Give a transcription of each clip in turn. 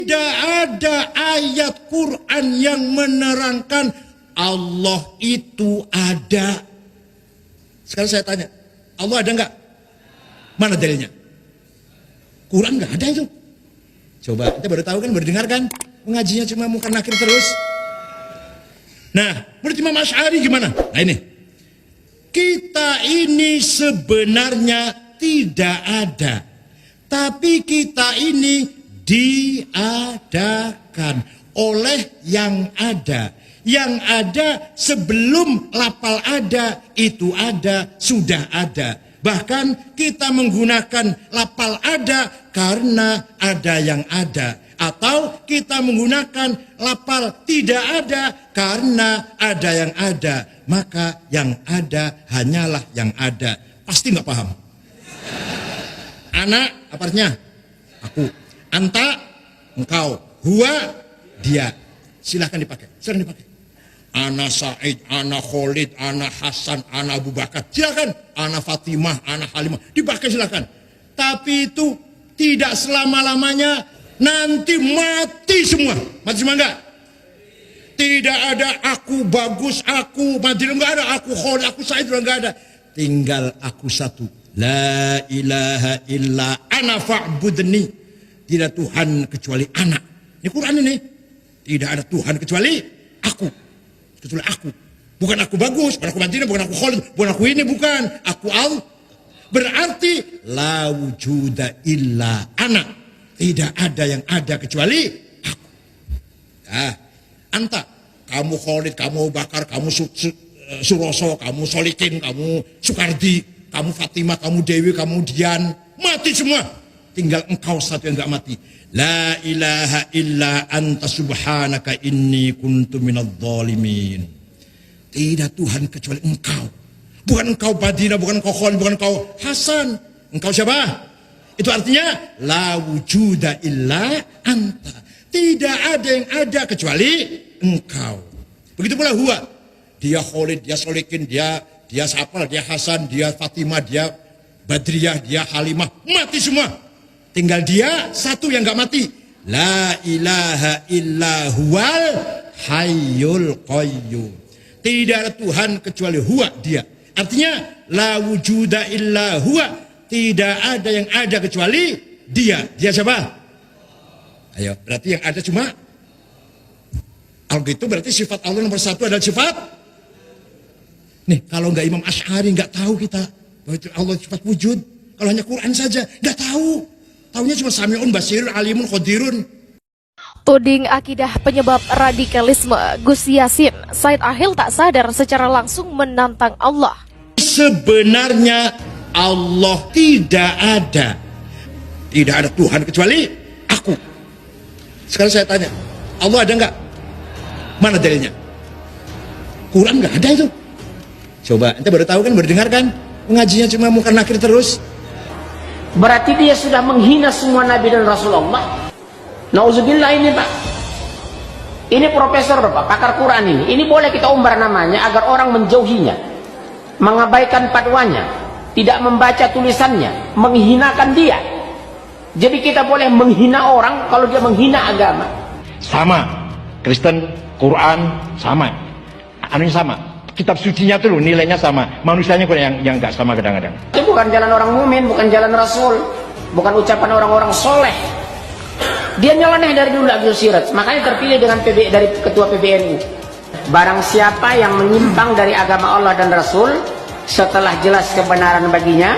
Tidak ada ayat Quran yang menerangkan Allah itu ada. Sekarang saya tanya, Allah ada enggak? Mana dalilnya? Quran enggak ada itu. Coba, kita baru tahu kan, baru dengar kan? Mengajinya cuma muka nakir terus. Nah, menurut Imam Asy'ari gimana? Nah ini, kita ini sebenarnya tidak ada, tapi kita ini diadakan oleh yang ada. Yang ada sebelum lapal ada, itu ada, sudah ada. Bahkan kita menggunakan lapal ada karena ada yang ada. Atau kita menggunakan lapal tidak ada karena ada yang ada. Maka yang ada hanyalah yang ada. Pasti nggak paham. Anak, apa artinya? Aku. Anta, engkau. Huwa, dia. Silahkan dipakai. Silahkan dipakai. Ana Said, ana Khalid, ana Hasan, ana Abu Bakar. Silakan. Ana Fatimah, ana Halimah. Dipakai silakan. Tapi itu tidak selama-lamanya. Nanti mati semua. Mati semua enggak? Tidak ada aku bagus, aku Madinah, enggak ada. Aku Khalid, aku Said, enggak ada. Tinggal aku satu. La ilaha illa ana fa'budni. Tidak Tuhan kecuali anak. Ini Quran ini. Tidak ada Tuhan kecuali aku. Kecuali aku. Bukan aku bagus, bukan aku Madinah, bukan aku Khalid, bukan aku ini, bukan. Aku Allah. Berarti la wujuda illa ana. Tidak ada yang ada kecuali aku. Nah, anta, kamu Khalid, kamu Bakar, kamu Suroso, kamu Solikin, kamu Sukardi, kamu Fatimah, kamu Dewi, kamu Dian, mati semua. Tinggal engkau satu yang enggak mati. La ilaha illa anta subhanaka inni kuntu minadh dhalimin. Tidak Tuhan kecuali engkau. Bukan engkau Madinah, bukan engkau Khalid, bukan engkau Hasan. Engkau siapa? Itu artinya la wujuda illa anta. Tidak ada yang ada kecuali engkau. Begitu pula huwa. Dia Khalid, dia Solikin, dia siapa? Dia Hasan, dia Fatimah, dia Badriyah, dia Halimah. Mati semua. Tinggal dia satu yang gak mati. La ilaha illa huwal hayyul qayyum. Tidak ada Tuhan kecuali huwa, dia. Artinya la wujuda illa huwa. Tidak ada yang ada kecuali dia. Dia siapa? Ayo, berarti yang ada cuma kalau gitu berarti sifat Allah nomor satu adalah sifat. Nih, kalau nggak Imam Asy'ari nggak tahu kita bahwa itu Allah sifat wujud. Kalau hanya Quran saja nggak tahu. Taunya cuma Sami'un, Basirun, Alimun, Qadirun. Tuding akidah penyebab radikalisme, Gus Yassin, Said Ahil tak sadar secara langsung menantang Allah. Sebenarnya Allah tidak ada. Tidak ada Tuhan kecuali aku. Sekarang saya tanya, Allah ada enggak? Mana dalilnya? Quran enggak ada itu. Coba, ente baru tahu kan, baru dengar kan? Mengajinya cuma muka nakir terus. Berarti dia sudah menghina semua Nabi dan Rasulullah. Nauzubillah ini Pak. Ini profesor Pak, pakar Quran ini. Ini boleh kita umbar namanya agar orang menjauhinya. Mengabaikan fatwanya. Tidak membaca tulisannya. Menghinakan dia. Jadi kita boleh menghina orang kalau dia menghina agama. Sama. Kristen, Quran, sama. Anunya sama. Kitab sucinya tuh nilainya sama, manusianya kok yang nggak sama kadang-kadang. Itu bukan jalan orang mukmin, bukan jalan Rasul, bukan ucapan orang-orang soleh. Dia nyeleneh dari dulu Abdul Sirat, makanya terpilih dengan dari ketua PBNU. Barang siapa yang menyimpang dari agama Allah dan Rasul setelah jelas kebenaran baginya,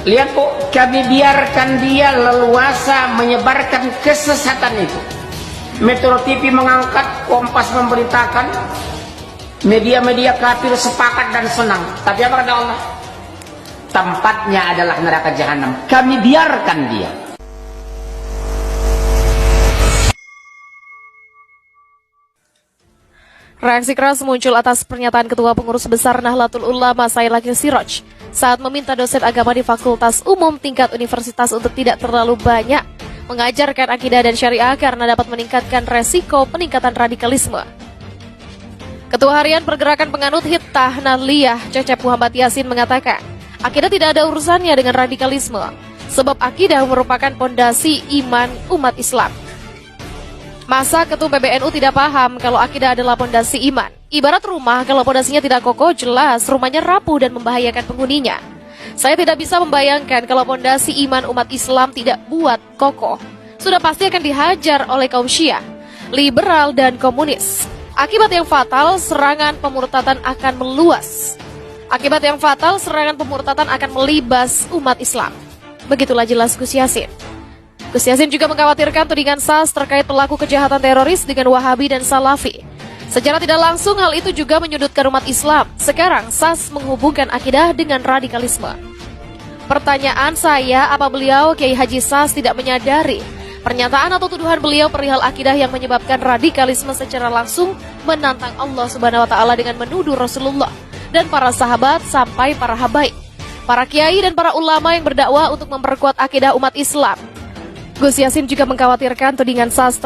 lihat kok kami biarkan dia leluasa menyebarkan kesesatan itu. Metro TV mengangkat, Kompas memberitakan. Media-media kafir sepakat dan senang. Tapi apa kata Allah? Tempatnya adalah neraka jahanam. Kami biarkan dia. Reaksi keras muncul atas pernyataan Ketua Pengurus Besar Nahdlatul Ulama Said Akil Siraj saat meminta dosen agama di Fakultas Umum tingkat universitas untuk tidak terlalu banyak mengajarkan akidah dan syariah karena dapat meningkatkan resiko peningkatan radikalisme. Ketua Harian Pergerakan Penganut Hittah Nahliyah Cecep Muhammad Yasin mengatakan, akidah tidak ada urusannya dengan radikalisme, sebab akidah merupakan pondasi iman umat Islam. Masa Ketum PBNU tidak paham kalau akidah adalah pondasi iman? Ibarat rumah, kalau pondasinya tidak kokoh, jelas rumahnya rapuh dan membahayakan penghuninya. Saya tidak bisa membayangkan kalau pondasi iman umat Islam tidak buat kokoh. Sudah pasti akan dihajar oleh kaum Syiah, liberal, dan komunis. Akibat yang fatal, serangan pemurtatan akan meluas. Akibat yang fatal, serangan pemurtatan akan melibas umat Islam. Begitulah jelas Gus Yassin. Gus Yassin juga mengkhawatirkan tudingan SAS terkait pelaku kejahatan teroris dengan Wahabi dan Salafi. Secara tidak langsung hal itu juga menyudutkan umat Islam. Sekarang SAS menghubungkan akidah dengan radikalisme. Pertanyaan saya, apa beliau Kiai Haji SAS tidak menyadari pernyataan atau tuduhan beliau perihal akidah yang menyebabkan radikalisme secara langsung menantang Allah Subhanahu wa taala dengan menuduh Rasulullah dan para sahabat sampai para habaib, para kiai dan para ulama yang berdakwah untuk memperkuat akidah umat Islam. Gus Yassin juga mengkhawatirkan tudingan SAS